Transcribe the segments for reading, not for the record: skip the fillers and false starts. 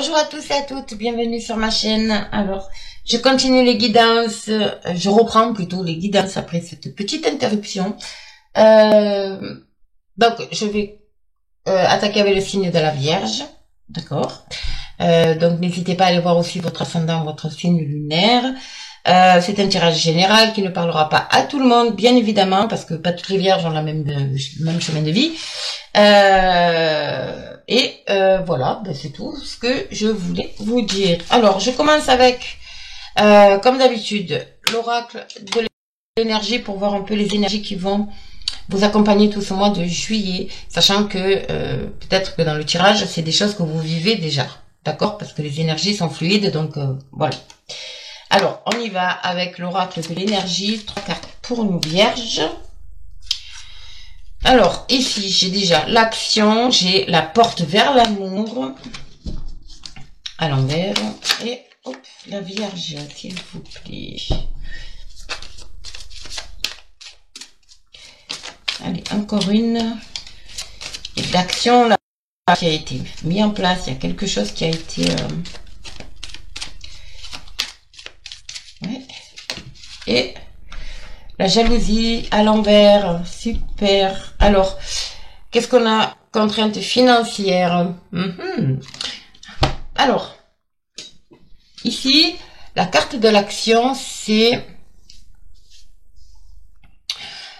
Bonjour à tous et à toutes, bienvenue sur ma chaîne. Alors, je continue les guidances, je reprends plutôt les guidances après cette petite interruption. Donc, je vais attaquer avec le signe de la Vierge, d'accord. Donc, n'hésitez pas à aller voir aussi votre ascendant, votre signe lunaire. C'est un tirage général qui ne parlera pas à tout le monde, bien évidemment, parce que pas toutes les vierges ont le même chemin de vie. Voilà, ben c'est tout ce que je voulais vous dire. Alors, je commence avec, comme d'habitude, l'oracle de l'énergie pour voir un peu les énergies qui vont vous accompagner tout ce mois de juillet, sachant que peut-être que dans le tirage, c'est des choses que vous vivez déjà, d'accord? Parce que les énergies sont fluides, donc voilà. Alors, on y va avec l'oracle de l'énergie, 3 cartes pour nous vierges. Alors, ici, j'ai déjà l'action, j'ai la porte vers l'amour, à l'envers, et hop, la Vierge, s'il vous plaît. Allez, encore une. Et l'action, là, qui a été mis en place, il y a quelque chose qui a été... Et la jalousie à l'envers, super. Alors, qu'est-ce qu'on a? Contrainte financière. Alors, ici, la carte de l'action, c'est...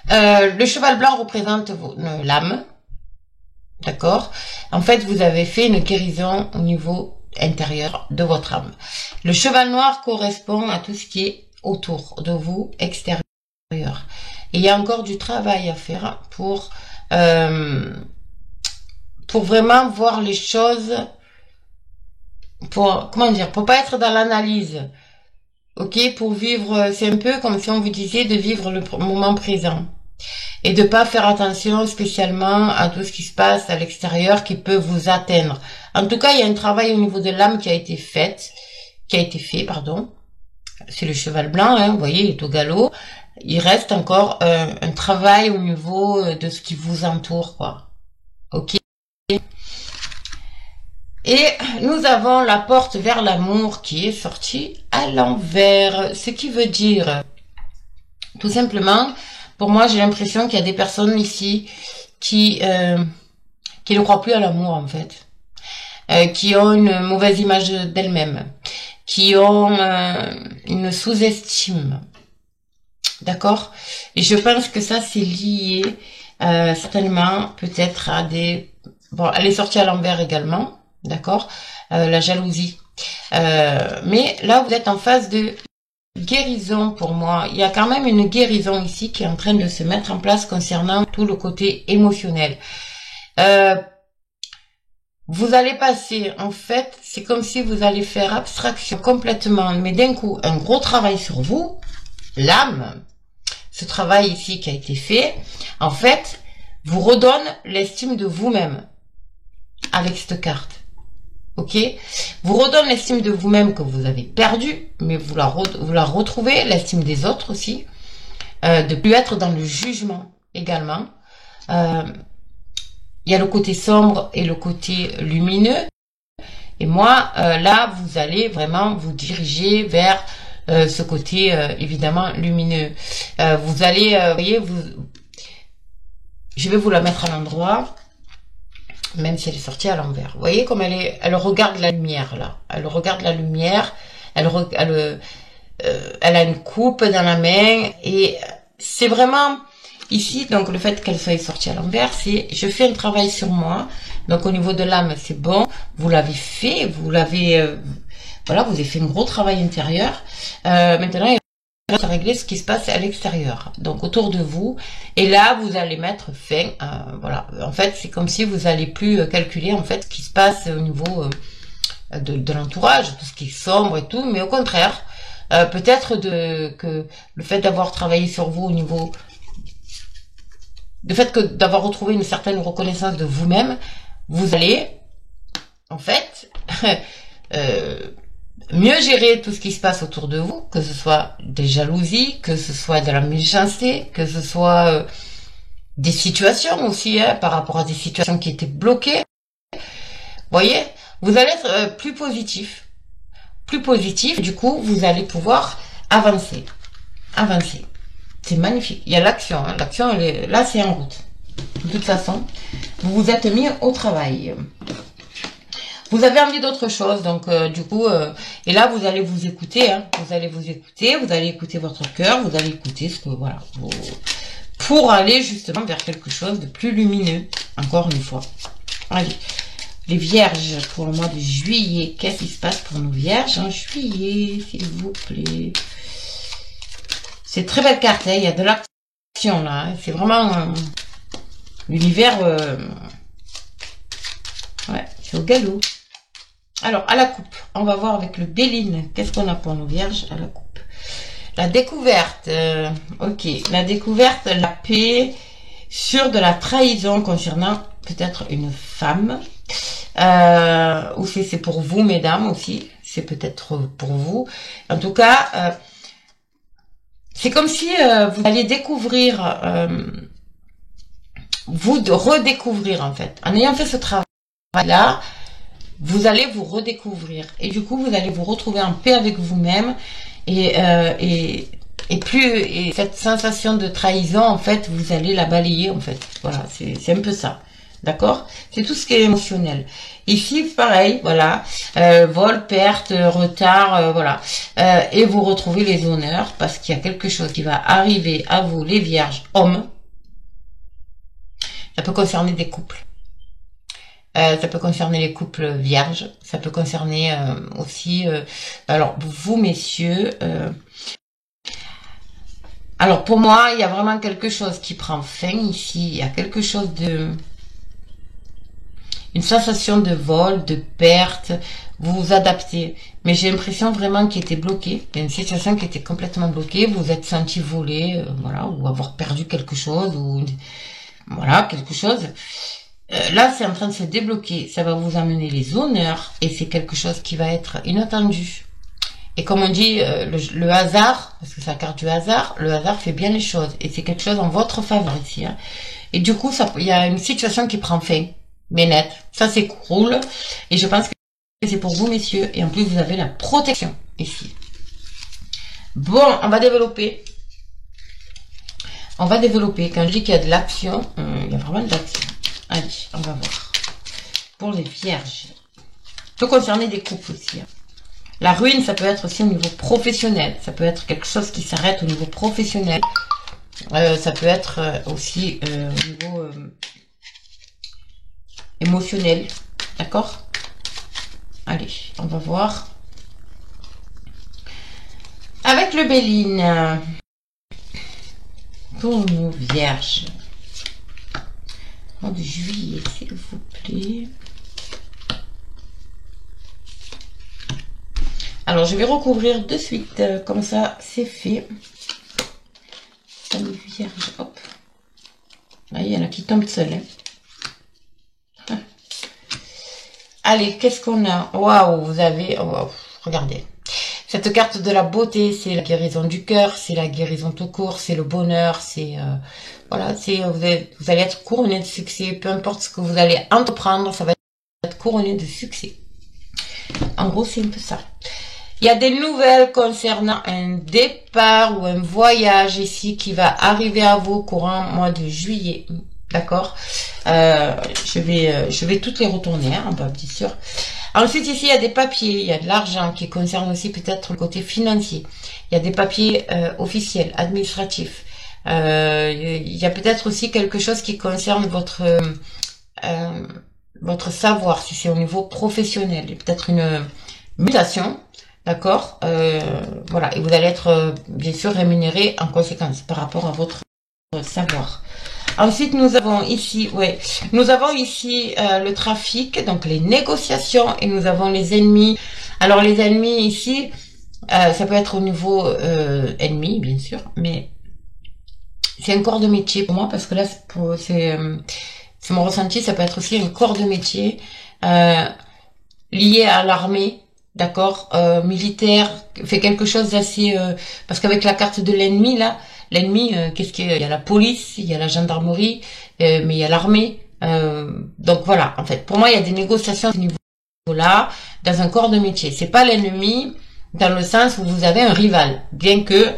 le cheval blanc représente l'âme. D'accord? En fait, vous avez fait une guérison au niveau intérieur de votre âme. Le cheval noir correspond à tout ce qui est autour de vous, extérieur. Et il y a encore du travail à faire pour vraiment voir les choses, pour, comment dire, pour pas être dans l'analyse. Ok, pour vivre, c'est un peu comme si on vous disait de vivre le moment présent. Et de pas faire attention spécialement à tout ce qui se passe à l'extérieur qui peut vous atteindre. En tout cas, il y a un travail au niveau de l'âme qui a été fait, pardon. C'est le cheval blanc, hein, vous voyez, il est au galop. Il reste encore un travail au niveau de ce qui vous entoure, quoi. Ok. Et nous avons la porte vers l'amour qui est sortie à l'envers. Ce qui veut dire, tout simplement, pour moi, j'ai l'impression qu'il y a des personnes ici qui ne croient plus à l'amour, en fait. Qui ont une mauvaise image d'elles-mêmes. Qui ont une sous-estime. D'accord? Et je pense que ça, c'est lié certainement peut-être à des... Bon, elle est sortie à l'envers également. D'accord? La jalousie. Mais là, vous êtes en phase de guérison pour moi. Il y a quand même une guérison ici qui est en train de se mettre en place concernant tout le côté émotionnel. Vous allez passer, en fait, c'est comme si vous allez faire abstraction complètement, mais d'un coup, un gros travail sur vous, l'âme, ce travail ici qui a été fait, en fait, vous redonne l'estime de vous-même avec cette carte. Ok? Vous redonne l'estime de vous-même que vous avez perdue, mais vous la retrouvez, l'estime des autres aussi, de plus être dans le jugement également. Il y a le côté sombre et le côté lumineux. Et moi, là, vous allez vraiment vous diriger vers ce côté, évidemment, lumineux. Vous allez, voyez, je vais vous la mettre à l'endroit, même si elle est sortie à l'envers. Vous voyez comme elle regarde la lumière, là. Elle regarde la lumière, elle a une coupe dans la main, et c'est vraiment... Ici, donc, le fait qu'elle soit sortie à l'envers, c'est, je fais un travail sur moi. Donc, au niveau de l'âme, c'est bon. Vous l'avez fait, voilà, vous avez fait un gros travail intérieur. Maintenant, il reste à régler ce qui se passe à l'extérieur. Donc, autour de vous. Et là, vous allez mettre fin, voilà. En fait, c'est comme si vous allez plus calculer, en fait, ce qui se passe au niveau de l'entourage, tout ce qui est sombre et tout. Mais au contraire, peut-être que le fait d'avoir travaillé sur vous au niveau... Le fait que d'avoir retrouvé une certaine reconnaissance de vous-même, vous allez, en fait, mieux gérer tout ce qui se passe autour de vous, que ce soit des jalousies, que ce soit de la méchanceté, que ce soit des situations aussi, hein, par rapport à des situations qui étaient bloquées. Vous voyez, Vous allez être plus positif. Plus positif. Du coup, vous allez pouvoir avancer. Avancer. C'est magnifique. Il y a l'action. Hein. L'action, elle est là, c'est en route. De toute façon, vous vous êtes mis au travail. Vous avez envie d'autre chose, donc du coup, et là vous allez vous écouter, hein, vous allez vous écouter, vous allez écouter votre cœur, vous allez écouter ce que voilà, pour aller justement vers quelque chose de plus lumineux. Encore une fois. Allez, les vierges pour le mois de juillet, qu'est-ce qui se passe pour nos vierges en juillet, s'il vous plaît? C'est très belle carte, hein, il y a de l'action là, hein, c'est vraiment l'univers, ouais, c'est au galop. Alors, à la coupe, on va voir avec le Béline, qu'est-ce qu'on a pour nos vierges à la coupe. La découverte, ok, la découverte, la paix, sur de la trahison concernant peut-être une femme, ou c'est pour vous, mesdames, aussi, c'est peut-être pour vous. En tout cas, c'est comme si vous alliez découvrir, redécouvrir en fait, en ayant fait ce travail-là, vous allez vous redécouvrir et du coup vous allez vous retrouver en paix avec vous-même et cette sensation de trahison en fait vous allez la balayer en fait, voilà, c'est un peu ça, d'accord, c'est tout ce qui est émotionnel. Ici pareil, voilà, vol, perte, retard, voilà, et vous retrouvez les honneurs parce qu'il y a quelque chose qui va arriver à vous les vierges hommes. Ça peut concerner des couples. Ça peut concerner les couples vierges, ça peut concerner aussi, alors vous messieurs, alors pour moi il y a vraiment quelque chose qui prend fin ici, il y a quelque chose de, une sensation de vol, de perte, vous vous adaptez, mais j'ai l'impression vraiment qu'il était bloqué, il y a une situation qui était complètement bloquée, vous vous êtes senti voler, voilà, ou avoir perdu quelque chose, ou voilà, quelque chose. Là, c'est en train de se débloquer. Ça va vous amener les honneurs et c'est quelque chose qui va être inattendu. Et comme on dit, le hasard, parce que c'est la carte du hasard, le hasard fait bien les choses et c'est quelque chose en votre faveur ici. Hein. Et du coup, il y a une situation qui prend fin, mais net. Ça, c'est cool. Et je pense que c'est pour vous, messieurs. Et en plus, vous avez la protection ici. Bon, on va développer. On va développer. Quand je dis qu'il y a de l'action, il y a vraiment de l'action. Allez, on va voir. Pour les vierges. Ça peut concerner des couples aussi. Hein. La ruine, ça peut être aussi au niveau professionnel. Ça peut être quelque chose qui s'arrête au niveau professionnel. Ça peut être aussi au niveau émotionnel. D'accord? Allez, on va voir. Avec le Béline. Pour nos vierges. De juillet, s'il vous plaît. Alors, je vais recouvrir de suite. Comme ça, c'est fait. Salut vierge. Hop. Là, il y en a qui tombent seuls. Hein. Allez, qu'est-ce qu'on a? Waouh, vous avez... Wow, regardez. Cette carte de la beauté, c'est la guérison du cœur, c'est la guérison tout court, c'est le bonheur, c'est... voilà, c'est vous allez être couronné de succès, peu importe ce que vous allez entreprendre, ça va être couronné de succès. En gros, c'est un peu ça. Il y a des nouvelles concernant un départ ou un voyage ici qui va arriver à vous courant mois de juillet. D'accord, je vais toutes les retourner, hein, bien sûr. Ensuite, ici, il y a des papiers, il y a de l'argent qui concerne aussi peut-être le côté financier. Il y a des papiers officiels, administratifs. Il y a peut-être aussi quelque chose qui concerne votre savoir, si c'est au niveau professionnel. Il y a peut-être une mutation, d'accord, voilà. Et vous allez être, bien sûr, rémunéré en conséquence par rapport à votre savoir. Ensuite, nous avons ici, le trafic, donc les négociations, et nous avons les ennemis. Alors, les ennemis ici, ça peut être au niveau ennemi, bien sûr, mais c'est un corps de métier pour moi, parce que là, c'est mon ressenti, ça peut être aussi un corps de métier lié à l'armée, d'accord, militaire, fait quelque chose d'assez... parce qu'avec la carte de l'ennemi, là, l'ennemi, qu'est-ce qu'il y a? Il y a la police, il y a la gendarmerie, mais il y a l'armée. Donc voilà, en fait, pour moi, il y a des négociations au niveau là, dans un corps de métier. C'est pas l'ennemi dans le sens où vous avez un rival, bien que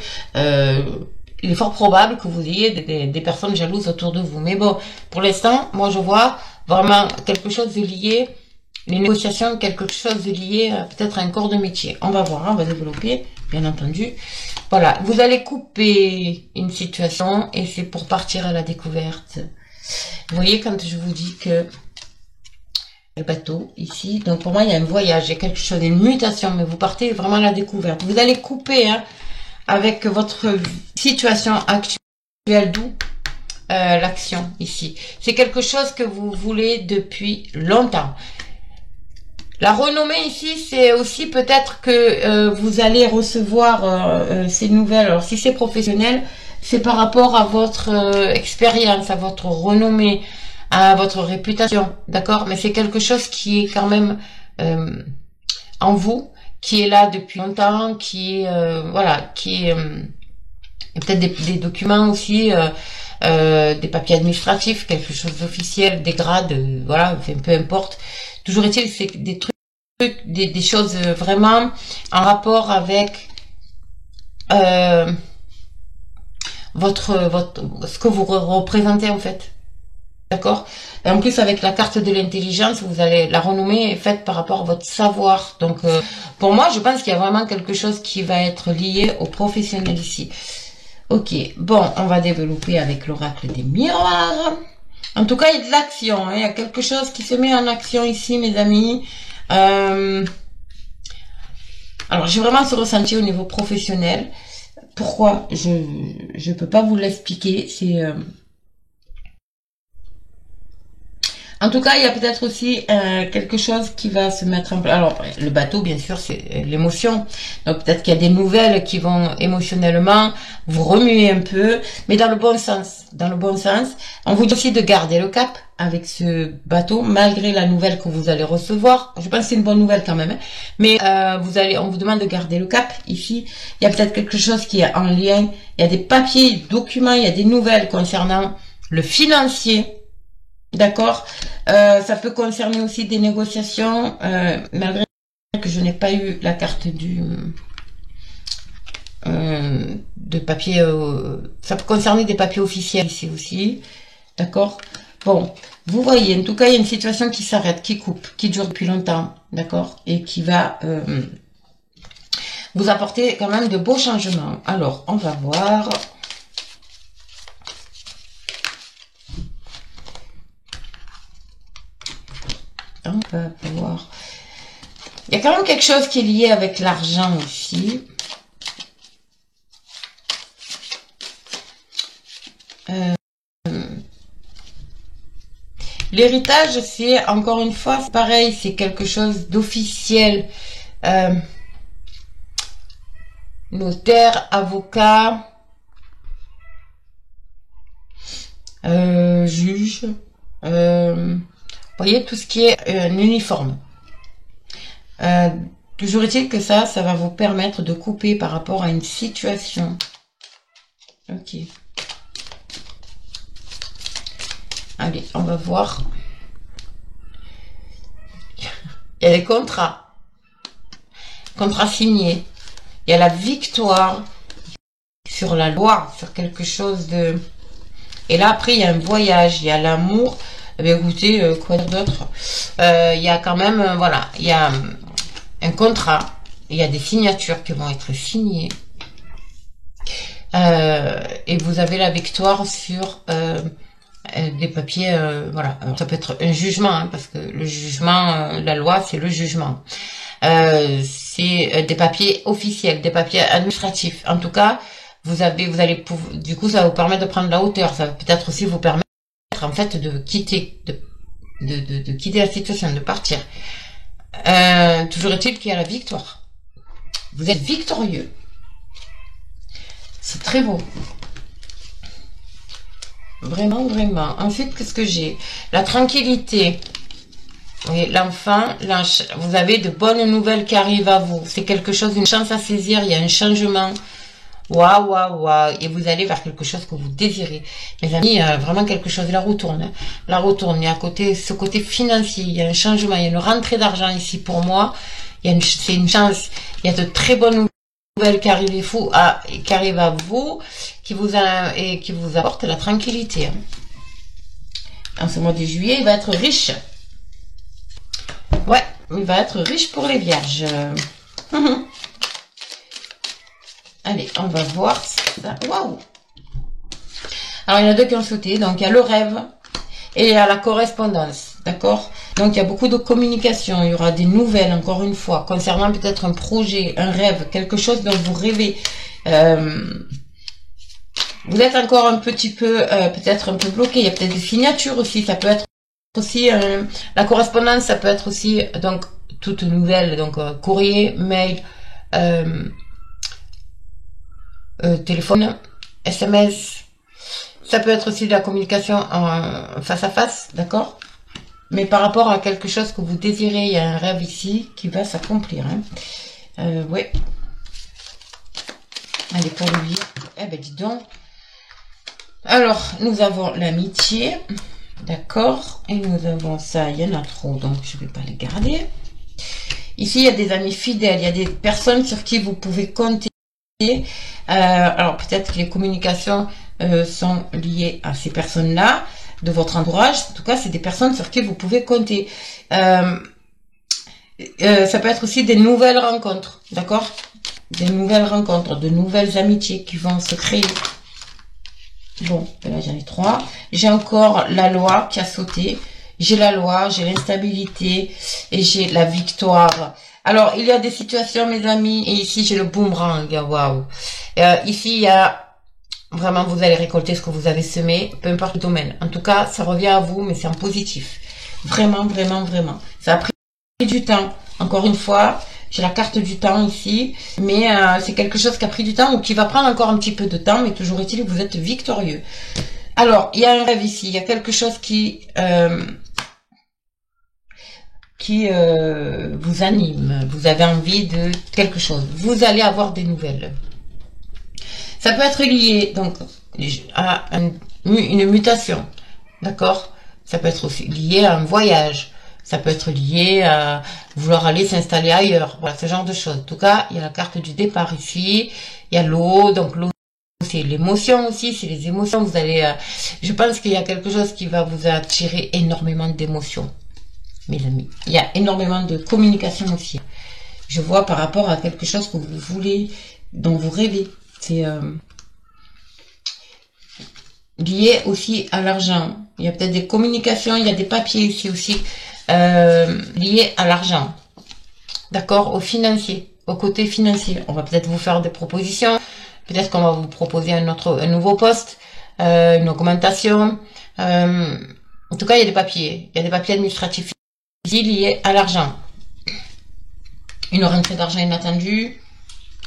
il est fort probable que vous ayez des personnes jalouses autour de vous. Mais bon, pour l'instant, moi je vois vraiment quelque chose de lié, les négociations, quelque chose de lié peut-être à un corps de métier. On va voir, on va développer, bien entendu. Voilà, vous allez couper une situation et c'est pour partir à la découverte. Vous voyez quand je vous dis que le bateau ici, donc pour moi il y a un voyage, il y a quelque chose, une mutation, mais vous partez vraiment à la découverte. Vous allez couper avec votre situation actuelle, d'où l'action ici. C'est quelque chose que vous voulez depuis longtemps. La renommée ici, c'est aussi peut-être que vous allez recevoir ces nouvelles. Alors si c'est professionnel, c'est par rapport à votre expérience, à votre renommée, à votre réputation, d'accord? Mais c'est quelque chose qui est quand même en vous, qui est là depuis longtemps, qui est voilà, qui est peut-être des documents aussi, des papiers administratifs, quelque chose d'officiel, des grades, voilà, enfin, peu importe. Toujours est-il, c'est des trucs, des choses vraiment en rapport avec ce que vous représentez en fait. D'accord? Et en plus, avec la carte de l'intelligence, vous allez, la renommée est faite par rapport à votre savoir. Donc, pour moi, je pense qu'il y a vraiment quelque chose qui va être lié au professionnel ici. Ok. Bon, on va développer avec l'oracle des miroirs. En tout cas, il y a de l'action, hein. Il y a quelque chose qui se met en action ici, mes amis. Alors, j'ai vraiment ce ressenti au niveau professionnel. Pourquoi? Je peux pas vous l'expliquer. C'est... En tout cas, il y a peut-être aussi quelque chose qui va se mettre en place. Alors, le bateau, bien sûr, c'est l'émotion. Donc, peut-être qu'il y a des nouvelles qui vont émotionnellement vous remuer un peu, mais dans le bon sens. Dans le bon sens. On vous dit aussi de garder le cap avec ce bateau, malgré la nouvelle que vous allez recevoir. Je pense que c'est une bonne nouvelle quand même. Hein. Mais on vous demande de garder le cap. Ici, il y a peut-être quelque chose qui est en lien. Il y a des papiers, documents, il y a des nouvelles concernant le financier. D'accord, ça peut concerner aussi des négociations, malgré que je n'ai pas eu la carte de papier, ça peut concerner des papiers officiels ici aussi, d'accord. Bon, vous voyez, en tout cas, il y a une situation qui s'arrête, qui coupe, qui dure depuis longtemps, d'accord, et qui va vous apporter quand même de beaux changements. Alors, on va voir. On va voir. Il y a quand même quelque chose qui est lié avec l'argent aussi. L'héritage, c'est encore une fois, c'est pareil, c'est quelque chose d'officiel. Notaire, avocat, juge. Vous voyez, tout ce qui est un uniforme. Toujours est-il que ça va vous permettre de couper par rapport à une situation. Ok. Allez, on va voir. Il y a les contrats. Contrats signés. Il y a la victoire sur la loi, sur quelque chose de... Et là, après, il y a un voyage, il y a l'amour... Eh bien, écoutez, quoi d'autre? Il y a quand même, voilà, il y a un contrat, il y a des signatures qui vont être signées. Et vous avez la victoire sur des papiers, voilà. Alors, ça peut être un jugement, hein, parce que le jugement, la loi, c'est le jugement. C'est des papiers officiels, des papiers administratifs. En tout cas, vous allez, du coup, ça va vous permettre de prendre la hauteur. Ça va peut-être aussi vous permettre en fait de quitter de quitter la situation, de partir. Toujours est-il qu'il y a la victoire. Vous êtes victorieux. C'est très beau. Vraiment, vraiment. Ensuite, qu'est-ce que j'ai? La tranquillité. Oui, l'enfant, vous avez de bonnes nouvelles qui arrivent à vous. C'est quelque chose, une chance à saisir. Il y a un changement. Waouh, waouh, waouh. Et vous allez vers quelque chose que vous désirez. Mes amis, vraiment quelque chose. La roue tourne. Hein. La roue tourne. Il y a ce côté financier. Il y a un changement. Il y a une rentrée d'argent ici pour moi. C'est une chance. Il y a de très bonnes nouvelles qui arrivent à vous, qui vous apportent la tranquillité. Hein. En ce mois de juillet, il va être riche. Ouais, il va être riche pour les vierges. Allez, on va voir ça. Waouh! Alors, il y en a deux qui ont sauté. Donc, il y a le rêve et il y a la correspondance. D'accord? Donc, il y a beaucoup de communication. Il y aura des nouvelles, encore une fois, concernant peut-être un projet, un rêve, quelque chose dont vous rêvez. Vous êtes encore un petit peu, peut-être un peu bloqué. Il y a peut-être des signatures aussi. Ça peut être aussi, la correspondance, ça peut être aussi, donc, toute nouvelle. Donc, courrier, mail, téléphone, SMS. Ça peut être aussi de la communication en face à face, d'accord? Mais par rapport à quelque chose que vous désirez, il y a un rêve ici qui va s'accomplir. Hein. Ouais. Allez, pour le vivre. Eh ben, dis donc. Alors, nous avons l'amitié. D'accord. Et nous avons ça. Il y en a trop, donc je ne vais pas les garder. Ici, il y a des amis fidèles. Il y a des personnes sur qui vous pouvez compter. Alors, peut-être que les communications sont liées à ces personnes-là, de votre entourage. En tout cas, c'est des personnes sur qui vous pouvez compter. Ça peut être aussi des nouvelles rencontres, d'accord? Des nouvelles rencontres, de nouvelles amitiés qui vont se créer. Bon, là j'en ai 3. J'ai encore la loi qui a sauté. J'ai la loi, j'ai l'instabilité et j'ai la victoire. Alors, il y a des situations, mes amis, et ici j'ai le boomerang. Waouh. Ici, il y a vraiment, vous allez récolter ce que vous avez semé, peu importe le domaine. En tout cas, ça revient à vous, mais c'est en positif. Vraiment, vraiment, vraiment. Ça a pris du temps. Encore une fois, j'ai la carte du temps ici, mais c'est quelque chose qui a pris du temps ou qui va prendre encore un petit peu de temps, mais toujours est-il que vous êtes victorieux. Alors, il y a un rêve ici, il y a quelque chose qui vous anime, vous avez envie de quelque chose. Vous allez avoir des nouvelles. Ça peut être lié donc à une mutation, d'accord? Ça peut être aussi lié à un voyage. Ça peut être lié à vouloir aller s'installer ailleurs. Voilà, ce genre de choses. En tout cas, il y a la carte du départ ici. Il y a l'eau. Donc l'eau, c'est l'émotion aussi. C'est les émotions. Vous allez... je pense qu'il y a quelque chose qui va vous attirer énormément d'émotions, mes amis. Il y a énormément de communication aussi. Je vois par rapport à quelque chose que vous voulez, dont vous rêvez. C'est lié aussi à l'argent. Il y a peut-être des communications, il y a des papiers ici aussi liés à l'argent. D'accord? Au financier, au côté financier. On va peut-être vous faire des propositions. Peut-être qu'on va vous proposer un nouveau poste, une augmentation. En tout cas, il y a des papiers. Il y a des papiers administratifs ici liés à l'argent. Une rentrée d'argent inattendue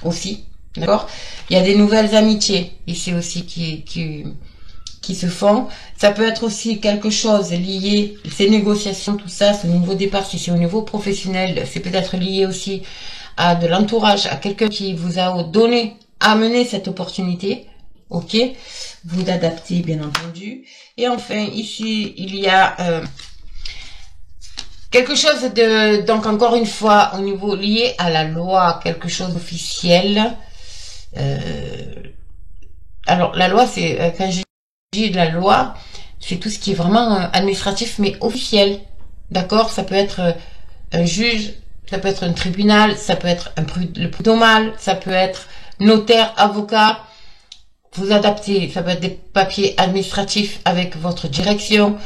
aussi. D'accord? Il y a des nouvelles amitiés ici aussi qui se font. Ça peut être aussi quelque chose lié, ces négociations, tout ça, ce nouveau départ, si c'est au niveau professionnel, c'est peut-être lié aussi à de l'entourage, à quelqu'un qui vous a donné, amené cette opportunité. Ok? Vous adaptez, bien entendu. Et enfin, ici, il y a quelque chose de, donc encore une fois, au niveau lié à la loi, quelque chose d'officiel. Alors, la loi, c'est, quand je dis de la loi, c'est tout ce qui est vraiment administratif, mais officiel. D'accord? Ça peut être un juge, ça peut être un tribunal, ça peut être le prud'homal, ça peut être notaire, avocat. Vous adaptez, ça peut être des papiers administratifs avec votre direction.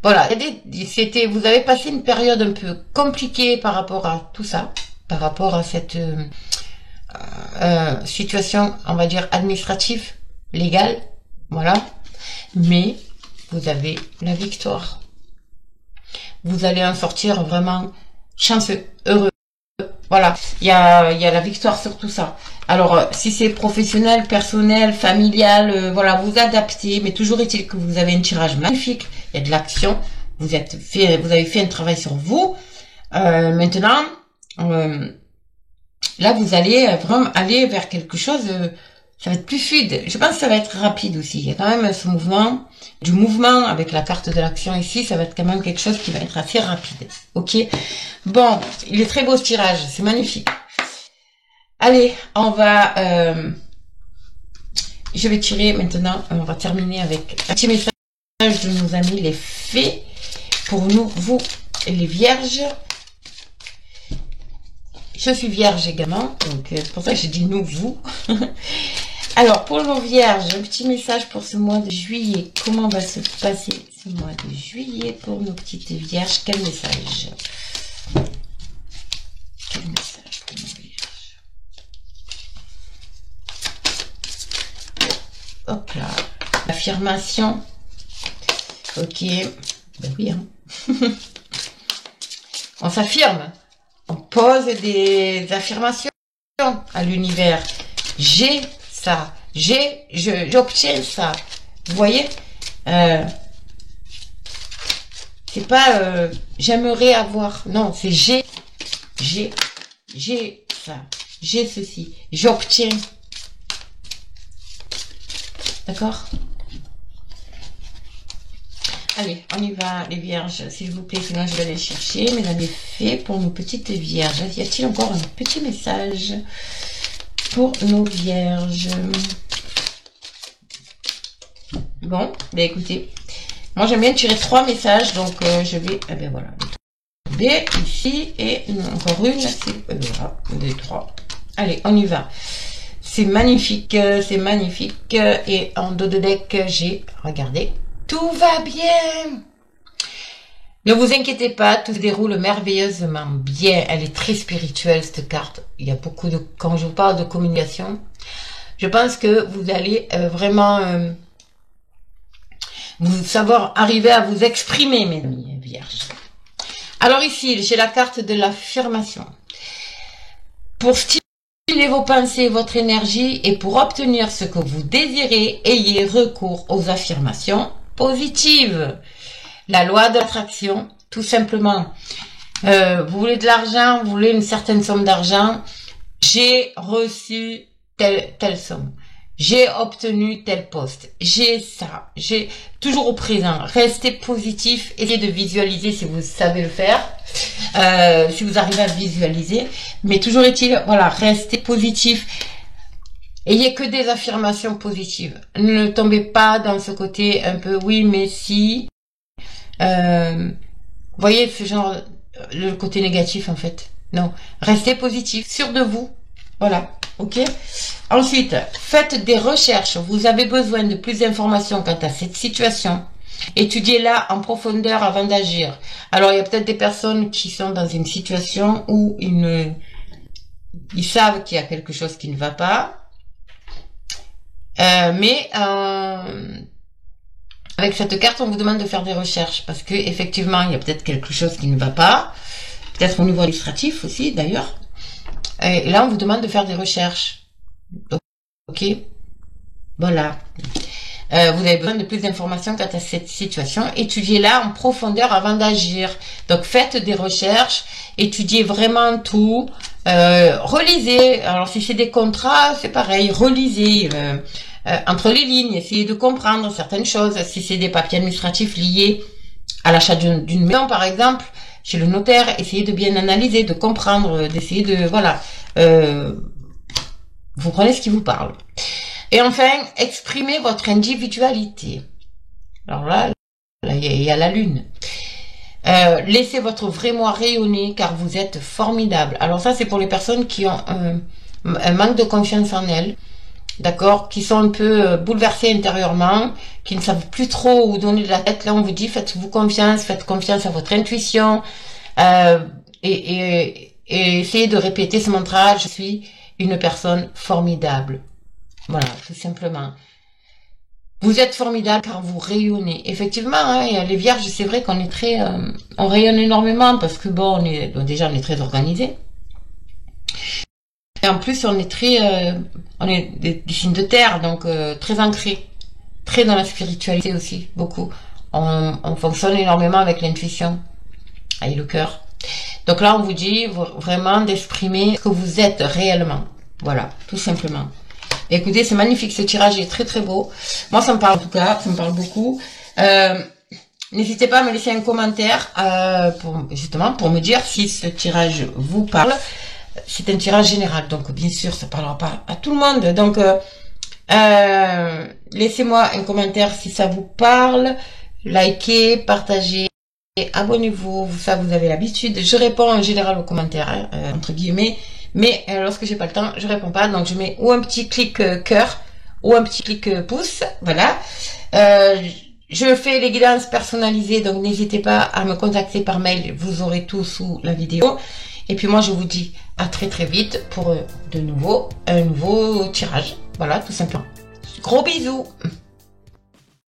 Voilà, vous avez passé une période un peu compliquée par rapport à tout ça, par rapport à cette situation, on va dire, administrative, légale, voilà. Mais vous avez la victoire. Vous allez en sortir vraiment chanceux, heureux. Voilà, il y a la victoire sur tout ça. Alors, si c'est professionnel, personnel, familial, voilà, vous adaptez, mais toujours est-il que vous avez un tirage magnifique, il y a de l'action, vous avez fait un travail sur vous. Maintenant, là, vous allez vraiment aller vers quelque chose Ça va être plus fluide. Je pense que ça va être rapide aussi. Il y a quand même ce mouvement, du mouvement avec la carte de l'action ici. Ça va être quand même quelque chose qui va être assez rapide. Ok. Bon, il est très beau ce tirage. C'est magnifique. Allez, on va... je vais tirer maintenant. On va terminer avec un petit message de nos amis les fées. Pour nous, vous et les vierges. Je suis vierge également. Donc, c'est pour ça que j'ai dit nous, vous. Alors, pour nos vierges, un petit message pour ce mois de juillet. Comment va se passer ce mois de juillet pour nos petites vierges? Quel message? Quel message pour nos vierges? Hop là. Affirmation. Ok. Ben oui, hein. On s'affirme. On pose des affirmations à l'univers. J'ai ça, j'obtiens ça. Vous voyez, c'est pas j'aimerais avoir. Non, c'est j'ai ça, j'ai ceci, j'obtiens. D'accord? Allez, on y va, les vierges, s'il vous plaît, sinon je vais aller chercher mes amis fées pour nos petites vierges. Y a-t-il encore un petit message pour nos vierges? Bon, ben écoutez, moi j'aime bien tirer 3 messages, donc je vais, eh ben voilà, B ici et encore une, c'est voilà, des 3. Allez, on y va. C'est magnifique, et en dos de deck, j'ai, regardez, tout va bien. Ne vous inquiétez pas, tout se déroule merveilleusement bien. Elle est très spirituelle, cette carte. Il y a beaucoup de... Quand je vous parle de communication, je pense que vous allez vraiment vous savoir arriver à vous exprimer, mes amis vierges. Alors ici, j'ai la carte de l'affirmation. Pour stimuler vos pensées, votre énergie, et pour obtenir ce que vous désirez, ayez recours aux affirmations positives. La loi de l'attraction, tout simplement. Vous voulez de l'argent, vous voulez une certaine somme d'argent. J'ai reçu telle somme. J'ai obtenu tel poste. J'ai ça. J'ai toujours au présent. Restez positif. Essayez de visualiser si vous savez le faire. Si vous arrivez à visualiser. Mais toujours est-il, voilà, restez positif. Ayez que des affirmations positives. Ne tombez pas dans ce côté un peu oui, mais si. Voyez ce genre, le côté négatif en fait. Non, restez positif, sûr de vous. Voilà, ok. Ensuite, faites des recherches. Vous avez besoin de plus d'informations quant à cette situation. Étudiez-la en profondeur avant d'agir. Alors, il y a peut-être des personnes qui sont dans une situation où ils savent qu'il y a quelque chose qui ne va pas. Avec cette carte, on vous demande de faire des recherches parce que effectivement, il y a peut-être quelque chose qui ne va pas. Peut-être au niveau administratif aussi, d'ailleurs. Et là, on vous demande de faire des recherches. Ok. Voilà. Vous avez besoin de plus d'informations quant à cette situation. Étudiez-la en profondeur avant d'agir. Donc, faites des recherches. Étudiez vraiment tout. Relisez. Alors, si c'est des contrats, c'est pareil. Relisez. Entre les lignes, essayez de comprendre certaines choses. Si c'est des papiers administratifs liés à l'achat d'une maison, par exemple, chez le notaire, essayez de bien analyser, de comprendre, d'essayer de... Voilà. Vous prenez ce qui vous parle. Et enfin, exprimez votre individualité. Alors là, il y a la lune. Laissez votre vrai moi rayonner, car vous êtes formidable. Alors ça, c'est pour les personnes qui ont un manque de confiance en elles. D'accord, qui sont un peu bouleversés intérieurement, qui ne savent plus trop où donner de la tête. Là, on vous dit, faites-vous confiance, faites confiance à votre intuition, et essayez de répéter ce mantra, je suis une personne formidable. Voilà, tout simplement. Vous êtes formidable car vous rayonnez. Effectivement, hein, les vierges, c'est vrai qu'on est très, on rayonne énormément parce que bon, déjà on est très organisé. Et en plus, on est très, on est des signes de terre, donc très ancrés, très dans la spiritualité aussi, beaucoup. On fonctionne énormément avec l'intuition et le cœur. Donc là, on vous dit vraiment d'exprimer ce que vous êtes réellement. Voilà, tout simplement. Écoutez, c'est magnifique, ce tirage est très très beau. Moi, ça me parle en tout cas, ça me parle beaucoup. N'hésitez pas à me laisser un commentaire justement pour me dire si ce tirage vous parle. C'est un tirage général, donc bien sûr, ça parlera pas à tout le monde. Donc, laissez-moi un commentaire si ça vous parle. Likez, partagez, abonnez-vous. Ça, vous avez l'habitude. Je réponds en général aux commentaires, entre guillemets. Mais lorsque j'ai pas le temps, je réponds pas. Donc, je mets ou un petit clic cœur ou un petit clic pouce. Voilà. Je fais les guidances personnalisées, donc n'hésitez pas à me contacter par mail. Vous aurez tout sous la vidéo. Et puis moi, je vous dis à très très vite pour un nouveau tirage. Voilà, tout simplement. Gros bisous.